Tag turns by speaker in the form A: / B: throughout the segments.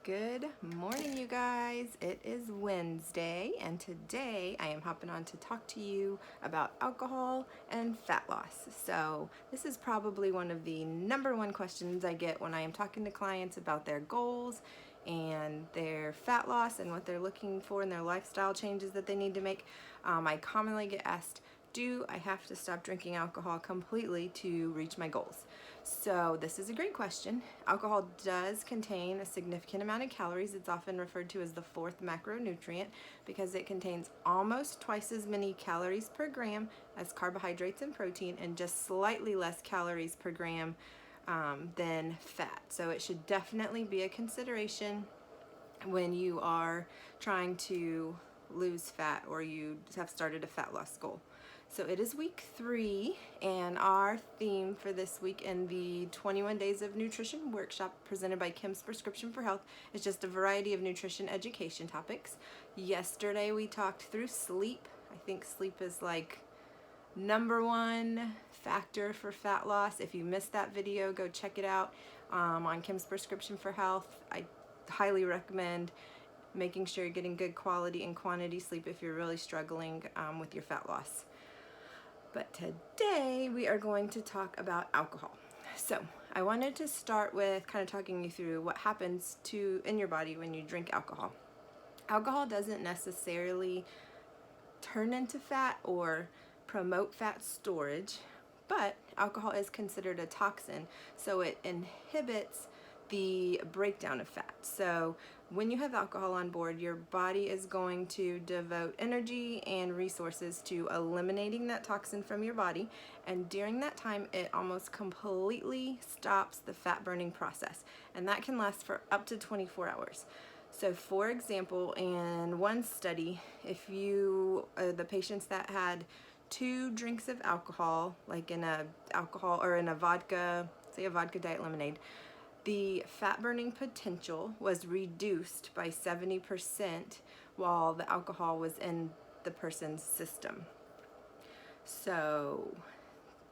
A: Good morning, you guys. It is Wednesday, and today I am hopping on to talk to you about alcohol and fat loss. So, this is probably one of the number one questions I get when I am talking to clients about their goals and their fat loss and what they're looking for in their lifestyle changes that they need to make. I commonly get asked, do I have to stop drinking alcohol completely to reach my goals? So this is a great question. Alcohol does contain a significant amount of calories. It's often referred to as the fourth macronutrient because it contains almost twice as many calories per gram as carbohydrates and protein, and just slightly less calories per gram than fat. So it should definitely be a consideration when you are trying to lose fat or you have started a fat loss goal. So it is week 3, and our theme for this week in the 21 Days of Nutrition workshop presented by Kim's Prescription for Health is just a variety of nutrition education topics. Yesterday we talked through sleep. I think sleep is like number one factor for fat loss. If you missed that video, go check it out on Kim's Prescription for Health. I highly recommend making sure you're getting good quality and quantity sleep if you're really struggling with your fat loss. But today we are going to talk about alcohol. So I wanted to start with kind of talking you through what happens in your body when you drink alcohol. Alcohol doesn't necessarily turn into fat or promote fat storage, but alcohol is considered a toxin, so it inhibits the breakdown of fat. So when you have alcohol on board, your body is going to devote energy and resources to eliminating that toxin from your body, and during that time it almost completely stops the fat burning process, and that can last for up to 24 hours. So for example, in one study, if the patients that had 2 drinks of alcohol, like in a vodka, say a vodka diet lemonade, the fat burning potential was reduced by 70% while the alcohol was in the person's system. So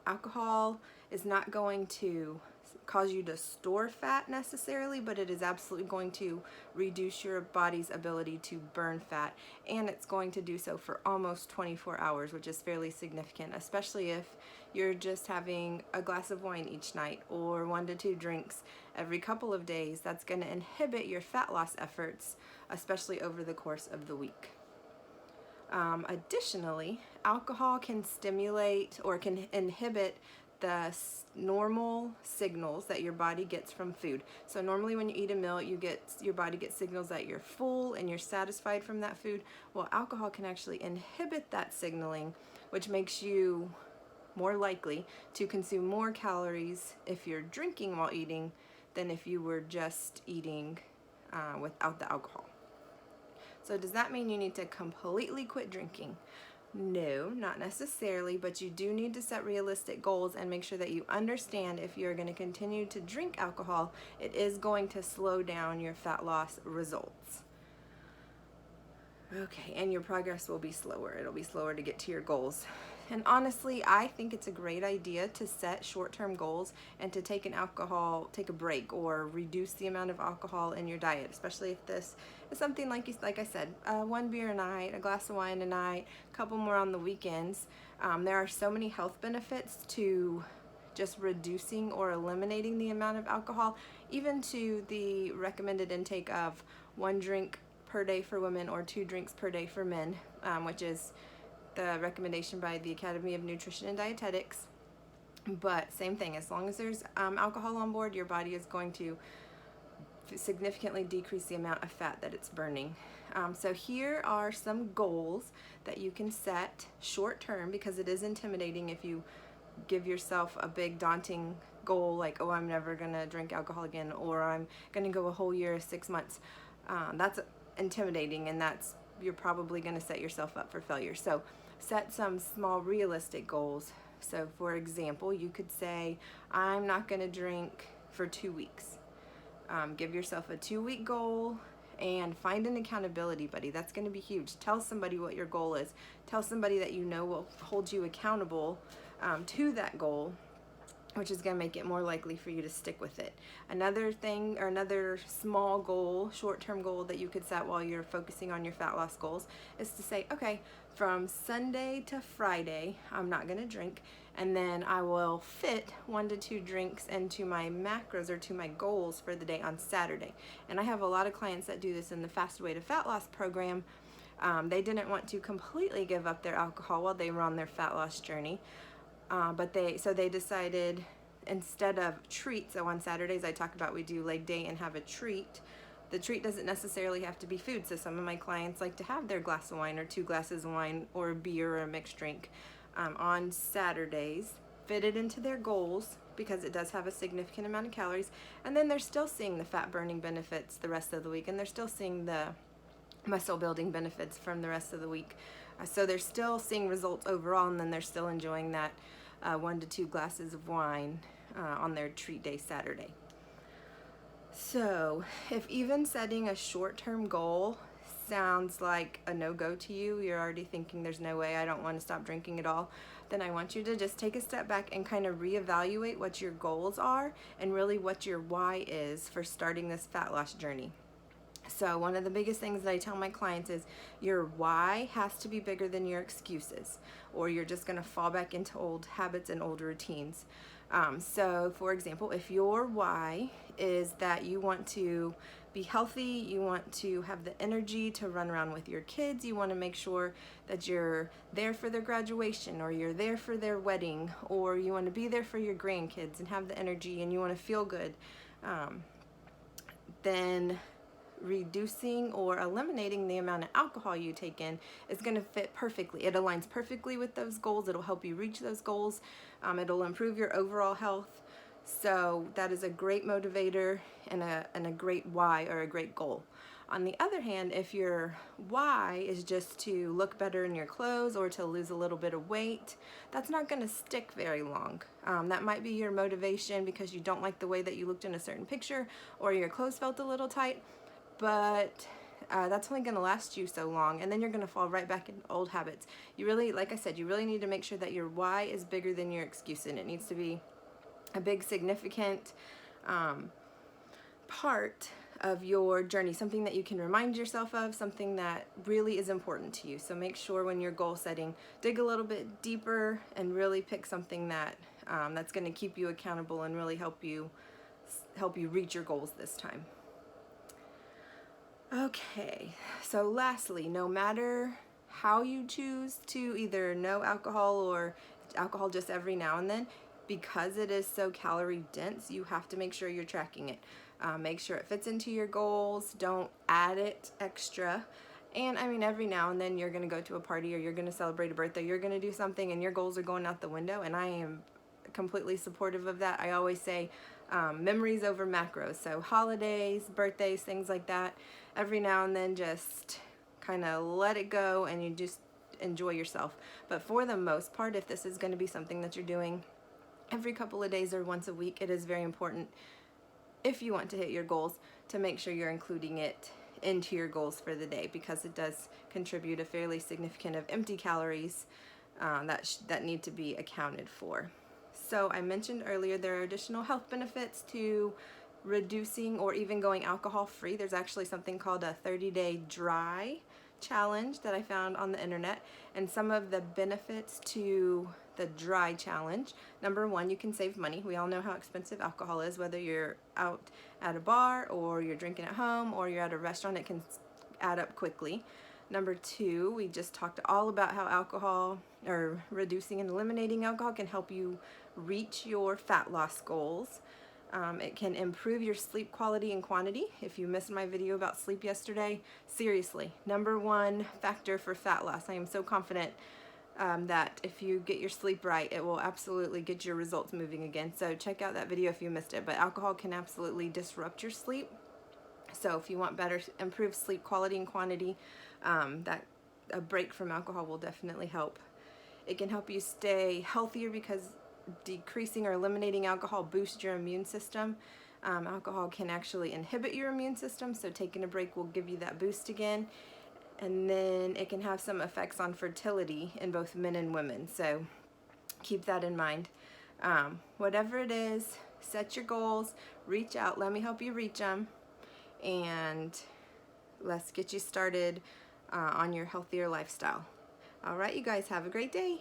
A: alcohol is not going to cause you to store fat necessarily, but it is absolutely going to reduce your body's ability to burn fat, and it's going to do so for almost 24 hours, which is fairly significant, especially if you're just having a glass of wine each night or 1 to 2 drinks every couple of days. That's going to inhibit your fat loss efforts, especially over the course of the week. Additionally, alcohol can stimulate or can inhibit the normal signals that your body gets from food. So normally when you eat a meal, your body gets signals that you're full and you're satisfied from that food. Well, alcohol can actually inhibit that signaling, which makes you more likely to consume more calories if you're drinking while eating than if you were just eating without the alcohol. So does that mean you need to completely quit drinking? No, not necessarily, but you do need to set realistic goals and make sure that you understand if you're going to continue to drink alcohol, it is going to slow down your fat loss results. Okay, and your progress will be slower. It'll be slower to get to your goals. And honestly, I think it's a great idea to set short-term goals and to take a break or reduce the amount of alcohol in your diet, especially if this is something like I said, 1 beer a night, a glass of wine a night, a couple more on the weekends. There are so many health benefits to just reducing or eliminating the amount of alcohol, even to the recommended intake of 1 drink per day for women or 2 drinks per day for men, which is the recommendation by the Academy of Nutrition and Dietetics. But same thing, as long as there's alcohol on board, your body is going to significantly decrease the amount of fat that it's burning. So here are some goals that you can set short term, because it is intimidating if you give yourself a big daunting goal like, oh, I'm never gonna drink alcohol again, or I'm gonna go a whole year, 6 months. That's intimidating, and you're probably going to set yourself up for failure. So set some small realistic goals. So for example, you could say, I'm not going to drink for 2 weeks. Give yourself a 2-week goal and find an accountability buddy. That's going to be huge. Tell somebody what your goal is. Tell somebody that you know will hold you accountable to that goal, which is going to make it more likely for you to stick with it. Another thing, or another small goal, short-term goal that you could set while you're focusing on your fat loss goals, is to say, okay, from Sunday to Friday, I'm not going to drink, and then I will fit 1 to 2 drinks into my macros or to my goals for the day on Saturday. And I have a lot of clients that do this in the Fast Way to Fat Loss program. They didn't want to completely give up their alcohol while they were on their fat loss journey. But they decided, instead of treats, so on Saturdays I talk about we do leg day and have a treat. The treat doesn't necessarily have to be food, so some of my clients like to have their glass of wine or 2 glasses of wine or a beer or a mixed drink on Saturdays, fit it into their goals because it does have a significant amount of calories, and then they're still seeing the fat burning benefits the rest of the week, and they're still seeing the muscle building benefits from the rest of the week. So they're still seeing results overall, and then they're still enjoying that 1 to 2 glasses of wine on their treat day Saturday. So if even setting a short-term goal sounds like a no-go to you, you're already thinking there's no way, I don't want to stop drinking at all, then I want you to just take a step back and kind of reevaluate what your goals are and really what your why is for starting this fat loss journey. So one of the biggest things that I tell my clients is your why has to be bigger than your excuses, or you're just going to fall back into old habits and old routines. So for example, if your why is that you want to be healthy, you want to have the energy to run around with your kids, you want to make sure that you're there for their graduation, or you're there for their wedding, or you want to be there for your grandkids and have the energy and you want to feel good, then reducing or eliminating the amount of alcohol you take in is going to fit perfectly. It aligns perfectly with those goals. It'll help you reach those goals. It'll improve your overall health. So that is a great motivator and a great why, or a great goal. On the other hand, if your why is just to look better in your clothes or to lose a little bit of weight, that's not going to stick very long. That might be your motivation because you don't like the way that you looked in a certain picture, or your clothes felt a little tight, but that's only going to last you so long, and then you're going to fall right back into old habits. You really, like I said, you really need to make sure that your why is bigger than your excuse, and it needs to be a big, significant part of your journey, something that you can remind yourself of, something that really is important to you. So make sure when you're goal setting, dig a little bit deeper and really pick something that that's going to keep you accountable and really help you reach your goals this time. Okay, so lastly, no matter how you choose to either no alcohol or alcohol just every now and then, because it is so calorie dense, you have to make sure you're tracking it. Make sure it fits into your goals. Don't add it extra. And I mean, every now and then you're going to go to a party, or you're going to celebrate a birthday, you're going to do something, and your goals are going out the window, and I am completely supportive of that. I always say memories over macros. So holidays, birthdays, things like that, every now and then just kind of let it go and you just enjoy yourself. But for the most part, if this is going to be something that you're doing every couple of days or once a week, it is very important, if you want to hit your goals, to make sure you're including it into your goals for the day, because it does contribute a fairly significant of empty calories that need to be accounted for. So I mentioned earlier there are additional health benefits to reducing or even going alcohol free. There's actually something called a 30-day dry challenge that I found on the internet, and some of the benefits to the dry challenge: number one, you can save money. We all know how expensive alcohol is, whether you're out at a bar or you're drinking at home or you're at a restaurant. It can add up quickly. Number two, we just talked all about how alcohol, or reducing and eliminating alcohol, can help you reach your fat loss goals. It can improve your sleep quality and quantity. If you missed my video about sleep yesterday, seriously, number one factor for fat loss. I am so confident that if you get your sleep right, it will absolutely get your results moving again. So check out that video if you missed it. But alcohol can absolutely disrupt your sleep. So if you want better, improved sleep quality and quantity, that a break from alcohol will definitely help. It can help you stay healthier because decreasing or eliminating alcohol boosts your immune system. Alcohol can actually inhibit your immune system, so taking a break will give you that boost again. And then it can have some effects on fertility in both men and women, so keep that in mind. Whatever it is, set your goals, reach out, let me help you reach them, and let's get you started on your healthier lifestyle. All right, you guys have a great day.